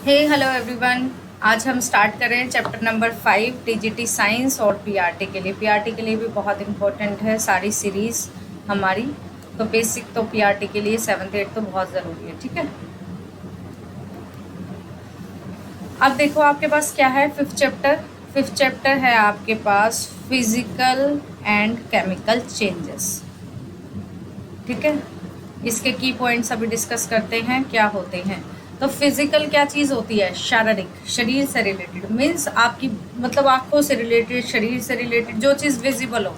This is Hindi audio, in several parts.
हे हेलो एवरीवन। आज हम स्टार्ट कर रहे हैं चैप्टर नंबर 5 टीजीटी साइंस और पीआरटी के लिए। पीआरटी के लिए भी बहुत इंपॉर्टेंट है सारी सीरीज़ हमारी। तो बेसिक तो पीआरटी के लिए 7th 8th तो बहुत ज़रूरी है, ठीक है। अब देखो आपके पास क्या है, फिफ्थ चैप्टर है आपके पास फिजिकल एंड केमिकल चेंजेस, ठीक है। इसके की पॉइंट्स अभी डिस्कस करते हैं क्या होते हैं। तो फिजिकल क्या चीज़ होती है? शारीरिक, शरीर से रिलेटेड, मीन्स आपकी मतलब आँखों से रिलेटेड, शरीर से रिलेटेड जो चीज़ विजिबल हो।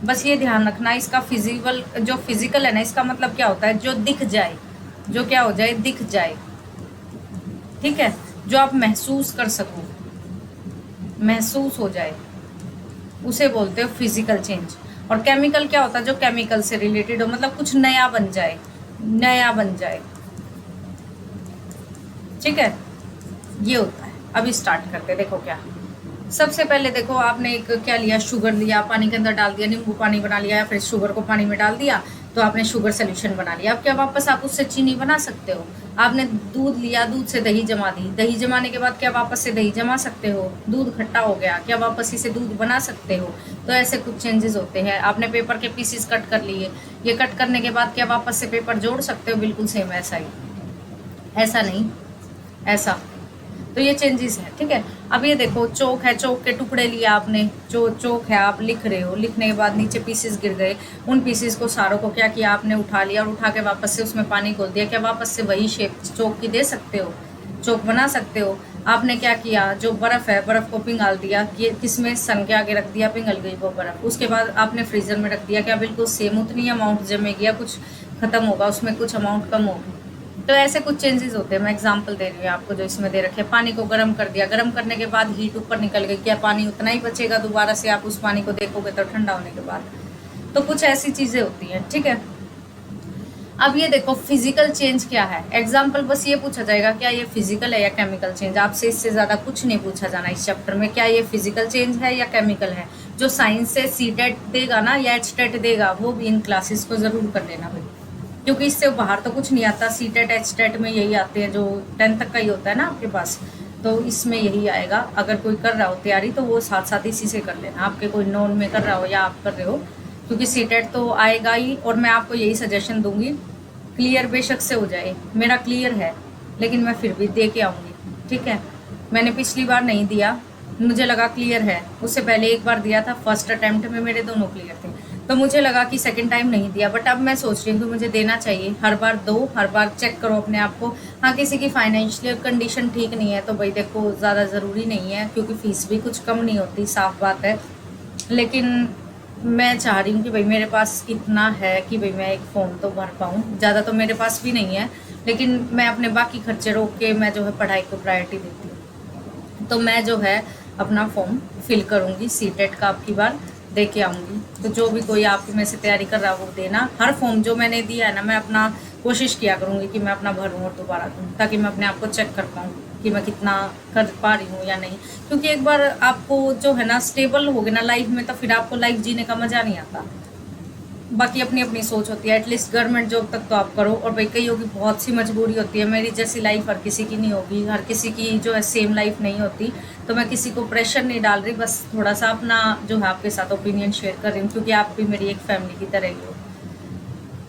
बस ये ध्यान रखना, इसका फिजिकल है ना, इसका मतलब क्या होता है? जो दिख जाए, जो क्या हो जाए, दिख जाए, ठीक है। जो आप महसूस कर सको, महसूस हो जाए, उसे बोलते हो फिजिकल चेंज। और केमिकल क्या होता है? जो केमिकल से रिलेटेड हो, मतलब कुछ नया बन जाए, नया बन जाए, ठीक है, ये होता है। अभी स्टार्ट करते हैं। देखो क्या, सबसे पहले देखो आपने एक क्या लिया, शुगर लिया, पानी के अंदर डाल दिया, नींबू पानी बना लिया, या फिर शुगर को पानी में डाल दिया तो आपने शुगर सोल्यूशन बना लिया। अब क्या वापस आप उससे चीनी बना सकते हो? आपने दूध लिया, दूध से दही जमा दी, दही जमाने के बाद क्या वापस से दही जमा सकते हो? दूध खट्टा हो गया, क्या वापस इसे दूध बना सकते हो? तो ऐसे कुछ चेंजेस होते हैं। आपने पेपर के पीसेस कट कर लिए, ये कट करने के बाद क्या वापस से पेपर जोड़ सकते हो? बिल्कुल सेम ऐसा ही, ऐसा नहीं, ऐसा। तो ये चेंजेस है, ठीक है। अब ये देखो चौक है, चौक के टुकड़े लिए आपने, जो चौक है आप लिख रहे हो, लिखने के बाद नीचे पीसेस गिर गए, उन पीसेस को सारों को क्या किया आपने? उठा लिया, और उठा के वापस से उसमें पानी घोल दिया। क्या वापस से वही शेप चौक की दे सकते हो? चौक बना सकते हो। आपने क्या किया, जो बर्फ़ है, बर्फ़ को पिघाल दिया, ये किसमें? सन के आगे रख दिया, पिघल गई वो बर्फ़। उसके बाद आपने फ्रीज़र में रख दिया, क्या बिल्कुल सेम उतनी अमाउंट जमेगी या कुछ ख़त्म होगा, उसमें कुछ अमाउंट कम होगी? तो ऐसे कुछ चेंजेस होते हैं। मैं एग्जांपल दे रही हूँ आपको, जो इसमें दे रखे। पानी को गर्म कर दिया, गर्म करने के बाद हीट ऊपर निकल गई, क्या पानी उतना ही बचेगा? दोबारा से आप उस पानी को देखोगे तो ठंडा होने के बाद। तो कुछ ऐसी चीज़ें होती हैं, ठीक है। अब ये देखो फिजिकल चेंज क्या है। एग्जाम्पल बस ये पूछा जाएगा, क्या ये फिजिकल है या केमिकल चेंज? आपसे इससे ज़्यादा कुछ नहीं पूछा जाना इस चैप्टर में, क्या ये फिजिकल चेंज है या केमिकल है। जो साइंस से सीटेट देगा ना या एचटेट देगा, वो भी इन क्लासेस को ज़रूर कर लेना भाई, क्योंकि इससे बाहर तो कुछ नहीं आता। सीटेट एचटेट में यही आते हैं, जो 10th तक का ही होता है ना आपके पास, तो इसमें यही आएगा। अगर कोई कर रहा हो तैयारी तो वो साथ साथ इसी से कर लेना, आपके कोई नॉन में कर रहा हो या आप कर रहे हो, क्योंकि सीटेट तो आएगा ही। और मैं आपको यही सजेशन दूंगी, क्लियर बेशक से हो जाए, मेरा क्लियर है लेकिन मैं फिर भी दे के आऊँगी, ठीक है। मैंने पिछली बार नहीं दिया, मुझे लगा क्लियर है, उससे पहले एक बार दिया था, फर्स्ट अटैम्प्ट में मेरे दोनों क्लियर थे, तो मुझे लगा कि सेकंड टाइम नहीं दिया। बट अब मैं सोच रही हूँ कि मुझे देना चाहिए। हर बार दो, हर बार चेक करो अपने आप को। हाँ, किसी की फाइनेंशियल कंडीशन ठीक नहीं है तो भाई देखो ज़्यादा ज़रूरी नहीं है, क्योंकि फ़ीस भी कुछ कम नहीं होती, साफ बात है। लेकिन मैं चाह रही हूँ कि भाई मेरे पास इतना है कि भाई मैं एक फ़ोन तो भर पाऊँ। ज़्यादा तो मेरे पास भी नहीं है, लेकिन मैं अपने बाकी खर्चे रोक के मैं जो है पढ़ाई को प्रायोरिटी देती हूँ। तो मैं जो है अपना फॉर्म फिल करूँगी, सीटेट का अब की बार दे के आऊँगी। तो जो भी कोई आप में से तैयारी कर रहा है वो देना। हर फॉर्म जो मैंने दिया है ना, मैं अपना कोशिश किया करूँगी कि मैं अपना भरूँ और दोबारा दूँ, ताकि मैं अपने आप को चेक कर पाऊँ कि मैं कितना कर पा रही हूँ या नहीं। क्योंकि एक बार आपको जो है ना स्टेबल हो गए ना लाइफ में, तो फिर आपको लाइफ जीने का मज़ा नहीं आता। बाकी अपनी अपनी सोच होती है। एटलीस्ट गवर्नमेंट जॉब तक तो आप करो। और भाई कईयों की बहुत सी मजबूरी होती है, मेरी जैसी लाइफ हर किसी की नहीं होगी, हर किसी की जो है सेम लाइफ नहीं होती। तो मैं किसी को प्रेशर नहीं डाल रही, बस थोड़ा सा अपना जो है आपके साथ ओपिनियन शेयर कर रही हूँ, क्योंकि आप भी मेरी एक फैमिली की तरह ही हो,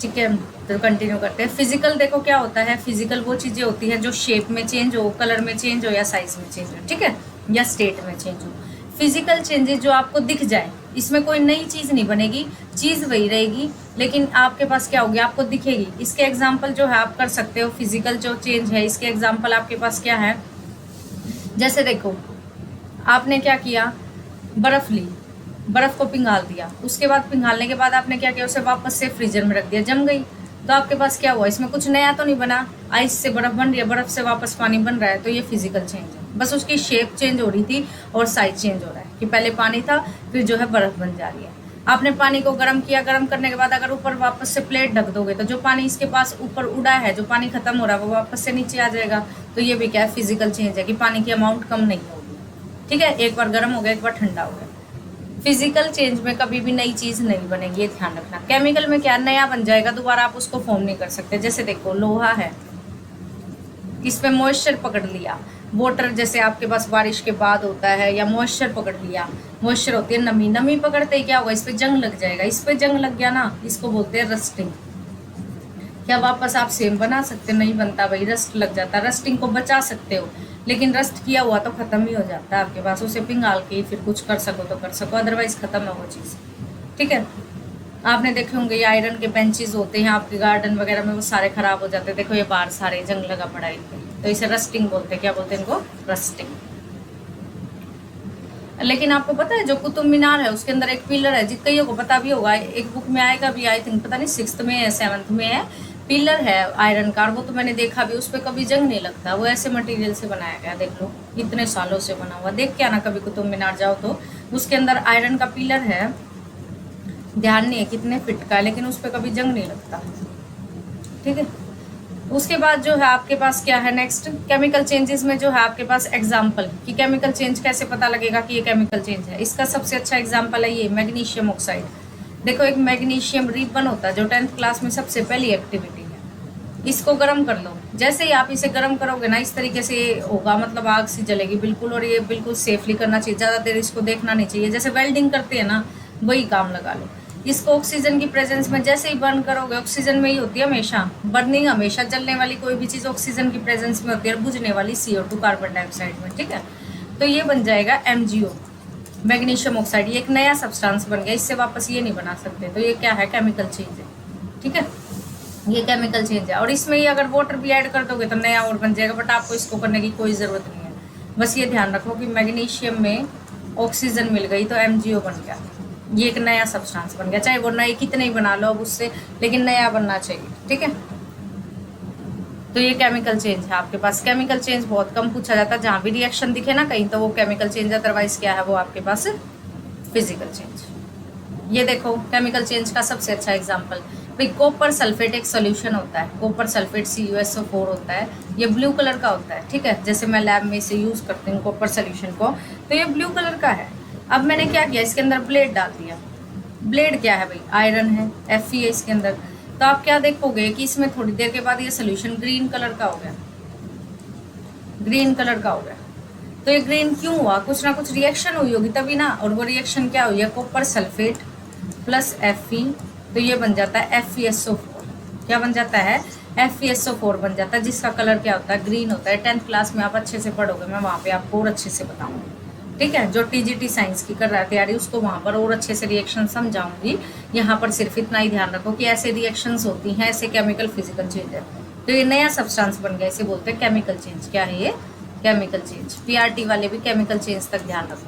ठीक है। तो कंटिन्यू करते हैं। फिजिकल देखो क्या होता है। फिजिकल वो चीज़ें होती हैं जो शेप में चेंज हो, कलर में चेंज हो, या साइज में चेंज हो, ठीक है, या स्टेट में चेंज हो। फिजिकल चेंजेस जो आपको दिख जाए, इसमें कोई नई चीज़ नहीं बनेगी, चीज़ वही रहेगी, लेकिन आपके पास क्या होगी, आपको दिखेगी। इसके एग्जाम्पल जो है आप कर सकते हो। फिजिकल जो चेंज है इसके एग्जाम्पल आपके पास क्या है, जैसे देखो आपने क्या किया, बर्फ़ ली, बर्फ़ को पिघाल दिया, उसके बाद पिघालने के बाद आपने क्या किया, उसे वापस से फ्रीजर में रख दिया, जम गई। तो आपके पास क्या हुआ, इसमें कुछ नया तो नहीं बना। आइस से बर्फ़ बन रही है, बर्फ़ से वापस पानी बन रहा है, तो ये फिजिकल चेंज है। बस उसकी शेप चेंज हो रही थी और साइज चेंज हो रहा है, कि पहले पानी था फिर जो है बर्फ़ बन जा रही है। आपने पानी को गर्म किया, गर्म करने के बाद अगर ऊपर वापस से प्लेट ढक दोगे तो जो पानी इसके पास ऊपर उड़ा है, जो पानी खत्म हो रहा है, वो वापस से नीचे आ जाएगा। तो ये भी क्या है, फिजिकल चेंज है, कि पानी की अमाउंट कम नहीं होगी, ठीक है। एक बार गर्म हो गया, एक बार ठंडा हो गया। फिजिकल चेंज में कभी भी नई चीज़ नहीं बनेगी, ये ध्यान रखना। केमिकल में क्या, नया बन जाएगा, दोबारा आप उसको फॉर्म नहीं कर सकते। जैसे देखो लोहा है, इसमें मॉइस्चर पकड़ लिया, वाटर जैसे आपके पास बारिश के बाद होता है, या मॉइस्चर पकड़ लिया, मॉइस्चर होती है नमी, नमी पकड़ते ही क्या होगा, इस पे जंग लग जाएगा, इस पे जंग लग गया ना, इसको बोलते हैं रस्टिंग। क्या वापस आप सेम बना सकते? नहीं बनता भाई, रस्ट लग जाता है। रस्टिंग को बचा सकते हो, लेकिन रस्ट किया हुआ तो खत्म ही हो जाता है आपके पास, उसे पिघाल के फिर कुछ कर सको तो कर सको, अदरवाइज खत्म है वो चीज़। ठीक है, आपने देखे होंगे ये आयरन के बेंचेस होते हैं आपके गार्डन वगैरह में, वो सारे खराब हो जाते हैं। देखो ये बाहर सारे जंग लगा पड़ा है इन पे, तो इसे रस्टिंग बोलते हैं। क्या बोलते हैं इनको? रस्टिंग। लेकिन आपको पता है जो कुतुब मीनार है उसके अंदर एक पिलर है, कईयों को पता भी होगा, एक बुक में आएगा भी, आई थिंक पता नहीं 6th में है 7th में है, पिलर है आयरन का, वो तो मैंने देखा भी, उस पर कभी जंग नहीं लगता, वो ऐसे मटेरियल से बनाया गया। देख लो इतने सालों से बना हुआ, देख के आना कभी कुतुब मीनार जाओ तो, उसके अंदर आयरन का पिलर है, ध्यान नहीं है कितने फिट का है, लेकिन उस पर कभी जंग नहीं लगता। ठीक है, उसके बाद जो है आपके पास क्या है नेक्स्ट, केमिकल चेंजेस में जो है आपके पास एग्जाम्पल कि केमिकल चेंज कैसे पता लगेगा कि ये केमिकल चेंज है। इसका सबसे अच्छा एग्जाम्पल है ये मैग्नीशियम ऑक्साइड। देखो एक मैग्नीशियम रिबन होता है जो 10th क्लास में सबसे पहली एक्टिविटी है, इसको गर्म कर लो। जैसे ही आप इसे गर्म करोगे ना, इस तरीके से होगा, मतलब आग सी जलेगी बिल्कुल, और ये बिल्कुल सेफली करना चाहिए, ज़्यादा देर इसको देखना नहीं चाहिए, जैसे वेल्डिंग करते हैं ना वही काम लगा लो। इसको ऑक्सीजन की प्रेजेंस में जैसे ही बर्न करोगे, ऑक्सीजन में ही होती है हमेशा बर्निंग, हमेशा जलने वाली कोई भी चीज़ ऑक्सीजन की प्रेजेंस में होती है, और बुझने वाली CO2 कार्बन डाइऑक्साइड में। ठीक है, तो ये बन जाएगा MgO मैग्नीशियम ऑक्साइड, ये एक नया सब्सटेंस बन गया, इससे वापस ये नहीं बना सकते, तो ये क्या है? केमिकल चेंज है। ठीक है, ये केमिकल चेंज है, और इसमें ही अगर वाटर भी ऐड कर दोगे तो नया और बन जाएगा, बट आपको इसको करने की कोई ज़रूरत नहीं है। बस ये ध्यान रखो कि मैग्नीशियम में ऑक्सीजन मिल गई तो MgO बन गया, ये एक नया सब्सटेंस बन गया, चाहे वो नए कितने ही बना लो अब उससे, लेकिन नया बनना चाहिए। ठीक है, तो ये केमिकल चेंज है आपके पास। केमिकल चेंज बहुत कम पूछा जाता है, जहाँ भी रिएक्शन दिखे ना कहीं तो वो केमिकल चेंज है, अदरवाइज क्या है वो आपके पास फिजिकल चेंज। ये देखो केमिकल चेंज का सबसे अच्छा एग्जाम्पल, भाई कॉपर सल्फेट एक सोल्यूशन होता है, कॉपर सल्फेट CuSO4 होता है, ये ब्लू कलर का होता है। ठीक है, जैसे मैं लैब में इसे यूज़ करती हूँ कॉपर सोल्यूशन को, तो ये ब्लू कलर का है। अब मैंने क्या किया, इसके अंदर ब्लेड डाल दिया। ब्लेड क्या है भाई? आयरन है, Fe है इसके अंदर। तो आप क्या देखोगे कि इसमें थोड़ी देर के बाद ये सोल्यूशन ग्रीन कलर का हो गया, ग्रीन कलर का हो गया। तो ये ग्रीन क्यों हुआ? कुछ ना कुछ रिएक्शन हुई होगी तभी ना, और वो रिएक्शन क्या हुई है? कॉपर सल्फेट प्लस Fe, तो ये बन जाता है FeSO4। क्या बन जाता है? FeSO4 बन जाता है, जिसका कलर क्या होता है? ग्रीन होता है। 10th क्लास में आप अच्छे से पढ़ोगे, मैं वहाँ पे आपको और अच्छे से बताऊँगी। ठीक है, जो TGT साइंस की कर रहा है तैयारी, उसको वहाँ पर और अच्छे से रिएक्शन समझाऊंगी। यहाँ पर सिर्फ इतना ही ध्यान रखो कि ऐसे रिएक्शंस होती हैं, ऐसे केमिकल फिजिकल चेंज है। तो ये नया सब्सटेंस बन गया, इसे बोलते हैं केमिकल चेंज। क्या है ये? Chemical change. PRT वाले भी केमिकल चेंज तक ध्यान रखो।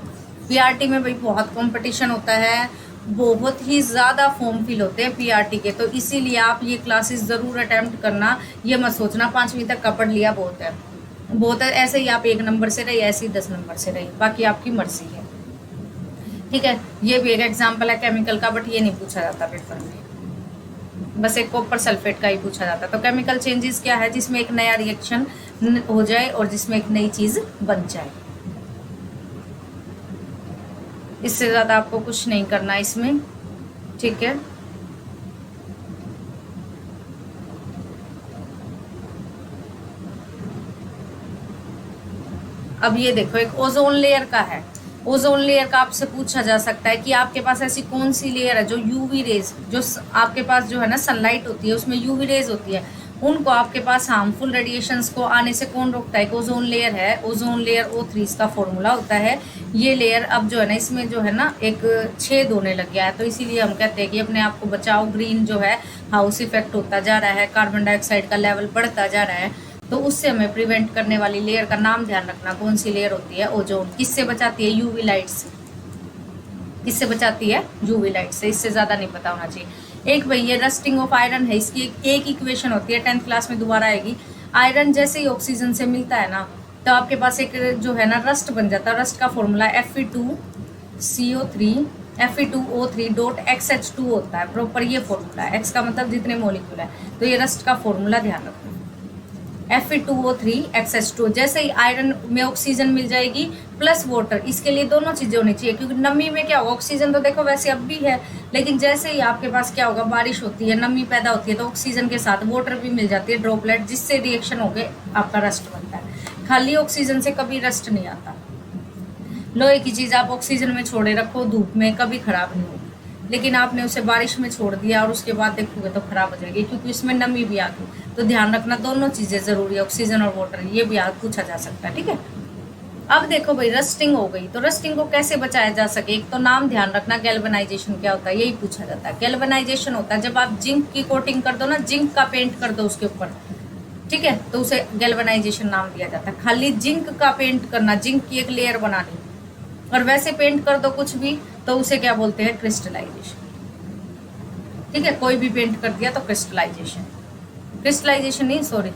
PRT में भाई बहुत कॉम्पिटिशन होता है, बहुत ही ज़्यादा फॉर्म फिल होते हैं PRT के, तो इसीलिए आप ये क्लासेस ज़रूर अटैम्प्ट करना। ये मत सोचना 5वीं तक का पढ़ लिया बहुत है, बहुत है, ऐसे ही आप 1 नंबर से रही, ऐसे ही 10 नंबर से रही, बाकी आपकी मर्जी है। ठीक है, ये भी एक एग्जाम्पल है केमिकल का, बट ये नहीं पूछा जाता पेपर में, बस एक कॉपर सल्फेट का ही पूछा जाता। तो केमिकल चेंजेस क्या है? जिसमें एक नया रिएक्शन हो जाए और जिसमें एक नई चीज़ बन जाए, इससे ज़्यादा आपको कुछ नहीं करना इसमें। ठीक है, अब ये देखो एक ओजोन लेयर का है। ओजोन लेयर का आपसे पूछा जा सकता है कि आपके पास ऐसी कौन सी लेयर है जो यूवी रेज, जो आपके पास जो है ना सनलाइट होती है उसमें यूवी रेज होती है, उनको आपके पास हार्मफुल रेडिएशंस को आने से कौन रोकता है? ओजोन लेयर है। ओजोन लेयर O3 इसका फॉर्मूला होता है। ये लेयर अब जो है ना, इसमें जो है ना एक छेद होने लग गया है, तो इसीलिए हम कहते हैं कि अपने आप को बचाओ। ग्रीन जो है हाउस इफेक्ट होता जा रहा है, कार्बन डाइऑक्साइड का लेवल बढ़ता जा रहा है, तो उससे हमें प्रिवेंट करने वाली लेयर का नाम ध्यान रखना। कौन सी लेयर होती है? ओजोन। किससे बचाती है? यूवी लाइट से। किससे बचाती है? यूवी लाइट से। इससे ज़्यादा नहीं पता होना चाहिए। एक भाई ये रस्टिंग ऑफ आयरन है, इसकी एक इक्वेशन होती है, 10th क्लास में दोबारा आएगी। आयरन जैसे ही ऑक्सीजन से मिलता है ना, तो आपके पास एक जो है ना रस्ट बन जाता है। रस्ट का फॉर्मूला Fe2CO3 Fe2O3.XH2 होता है। प्रॉपर ये फॉर्मूला है, X का मतलब जितने मॉलिक्यूल है, तो ये रस्ट का फॉर्मूला ध्यान रखो। Fe2O3XH2। जैसे ही आयरन में ऑक्सीजन मिल जाएगी प्लस वाटर, इसके लिए दोनों चीज़ें होनी चाहिए, क्योंकि नमी में क्या होगा? ऑक्सीजन तो देखो वैसे अब भी है, लेकिन जैसे ही आपके पास क्या होगा? बारिश होती है, नमी पैदा होती है, तो ऑक्सीजन के साथ वाटर भी मिल जाती है ड्रॉपलेट, जिससे रिएक्शन होकर आपका रस्ट बनता है। खाली ऑक्सीजन से कभी रस्ट नहीं आता। लोहे की चीज़ आप ऑक्सीजन में छोड़े रखो धूप में, कभी खराब नहीं होगी, लेकिन आपने उसे बारिश में छोड़ दिया और उसके बाद देखोगे तो खराब हो जाएगी, क्योंकि इसमें नमी भी आ गई। तो ध्यान रखना, दोनों चीज़ें ज़रूरी है, ऑक्सीजन और वाटर, ये भी आज पूछा जा सकता है। ठीक है, अब देखो भाई, रस्टिंग हो गई, तो रस्टिंग को कैसे बचाया जा सके। एक तो नाम ध्यान रखना, गैल्वेनाइजेशन क्या होता है, यही पूछा जाता है। गैल्वेनाइजेशन होता है जब आप जिंक की कोटिंग कर दो ना, जिंक का पेंट कर दो उसके ऊपर, ठीक है, तो उसे गैल्वेनाइजेशन नाम दिया जाता है। खाली जिंक का पेंट करना, जिंक की एक लेयर बनानी, और वैसे पेंट कर दो कुछ भी, तो उसे क्या बोलते हैं, क्रिस्टलाइजेशन। ठीक है, कोई भी पेंट कर दिया तो क्रिस्टलाइजेशन, क्रिस्टलाइजेशन नहीं, सॉरी,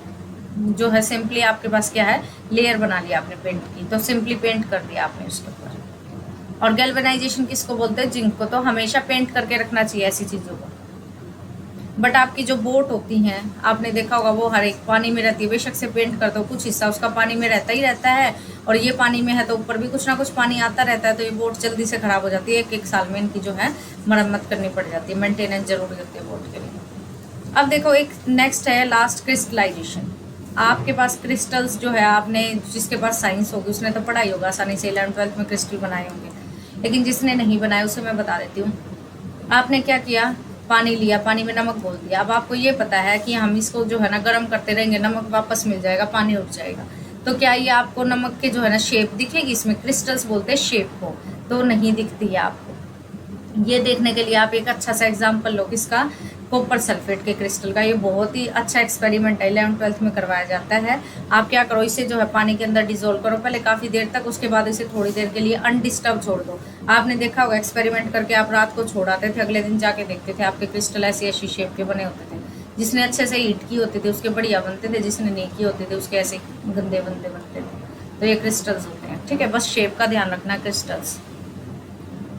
जो है सिंपली आपके पास क्या है, लेयर बना लिया आपने पेंट की, तो सिंपली पेंट कर दिया आपने उसके ऊपर। और गैल्वेनाइजेशन किसको बोलते हैं, जिंक को। तो हमेशा पेंट करके रखना चाहिए ऐसी चीज़ों को। बट आपकी जो बोट होती हैं, आपने देखा होगा, वो हर एक पानी में रहती है, बेशक से पेंट कर दो, कुछ हिस्सा उसका पानी में रहता ही रहता है, और ये पानी में है तो ऊपर भी कुछ ना कुछ पानी आता रहता है, तो ये बोट जल्दी से ख़राब हो जाती है। एक साल में इनकी जो है मरम्मत करनी पड़ जाती है, मेंटेनेंस जरूरी होती है बोट के लिए। अब देखो, एक नेक्स्ट है लास्ट, क्रिस्टलाइजेशन। आपके पास क्रिस्टल्स जो है, आपने जिसके पास साइंस होगी उसने तो पढ़ाई होगा आसानी से, 11th-12th में क्रिस्टल बनाए होंगे, लेकिन जिसने नहीं बनाए उसे मैं बता देती हूँ। आपने क्या किया, पानी लिया, पानी में नमक घोल दिया। अब आपको ये पता है कि हम इसको जो है ना गर्म करते रहेंगे, नमक वापस मिल जाएगा, पानी उठ जाएगा, तो क्या ये आपको नमक के जो है ना शेप दिखेगी, इसमें क्रिस्टल्स बोलते हैं शेप को, तो नहीं दिखती है आपको। ये देखने के लिए आप एक अच्छा सा एग्जाम्पल लो, किसका, कॉपर सल्फेट के क्रिस्टल का। ये बहुत ही अच्छा एक्सपेरिमेंट है, 11th-12th में करवाया जाता है। आप क्या करो, इसे जो है पानी के अंदर डिजोल्व करो पहले काफ़ी देर तक, उसके बाद इसे थोड़ी देर के लिए अनडिस्टर्ब छोड़ दो। आपने देखा होगा एक्सपेरिमेंट करके, आप रात को छोड़ाते थे, अगले दिन जाके देखते थे आपके क्रिस्टल ऐसी ऐसी शेप के बने होते थे। जिसने अच्छे से हीट की होती थी उसके बढ़िया बनते थे, जिसने नहीं की होती थी उसके ऐसे गंदे बनते थे। तो ये क्रिस्टल्स होते हैं। ठीक है, बस शेप का ध्यान रखना, क्रिस्टल्स।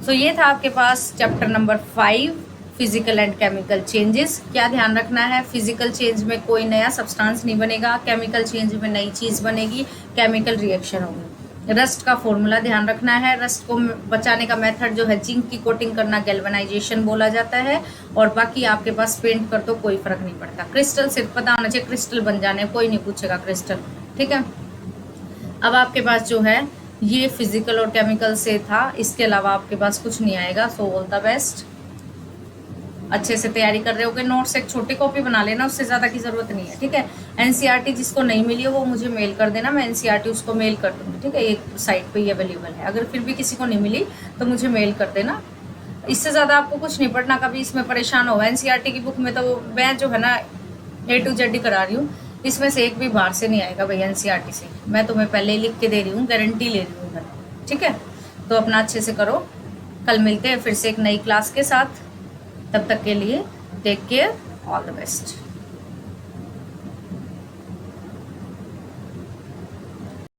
सो ये था आपके पास chapter number 5, physical and chemical changes. क्या ध्यान रखना है, फिजिकल चेंज में कोई नया सब्सटेंस नहीं बनेगा, केमिकल चेंज में नई चीज़ बनेगी, केमिकल रिएक्शन होगी। रस्ट का फॉर्मूला ध्यान रखना है, रस्ट को बचाने का मेथड जो है, जिंक की कोटिंग करना, गैल्वेनाइजेशन बोला जाता है, और बाकी आपके पास पेंट कर तो कोई फर्क नहीं पड़ता। क्रिस्टल सिर्फ पता होना चाहिए, क्रिस्टल बन जाने, कोई नहीं पूछेगा क्रिस्टल। ठीक है, अब आपके पास जो है ये फिजिकल और केमिकल से था, इसके अलावा आपके पास कुछ नहीं आएगा। सो ऑल द बेस्ट, अच्छे से तैयारी कर रहे होगे। नोट्स एक छोटी कॉपी बना लेना, उससे ज़्यादा की ज़रूरत नहीं है। ठीक है, एनसीईआरटी जिसको नहीं मिली है वो मुझे मेल कर देना, मैं एनसीईआरटी उसको मेल कर दूँगी। ठीक है, एक साइट पे ही अवेलेबल है, अगर फिर भी किसी को नहीं मिली तो मुझे मेल कर देना। इससे ज़्यादा आपको कुछ नहीं पढ़ना, कभी इसमें परेशान हो। एनसीईआरटी की बुक में तो मैं जो है ना A to Z करा रही हूँ, इसमें से एक भी बाहर से नहीं आएगा भाई, एनसीईआरटी से मैं तुम्हें पहले ही लिख के दे रही हूँ, गारंटी ले रही हूँ मैं। ठीक है, तो अपना अच्छे से करो। कल मिलते हैं फिर से एक नई क्लास के साथ, तब तक के लिए take care, all the best.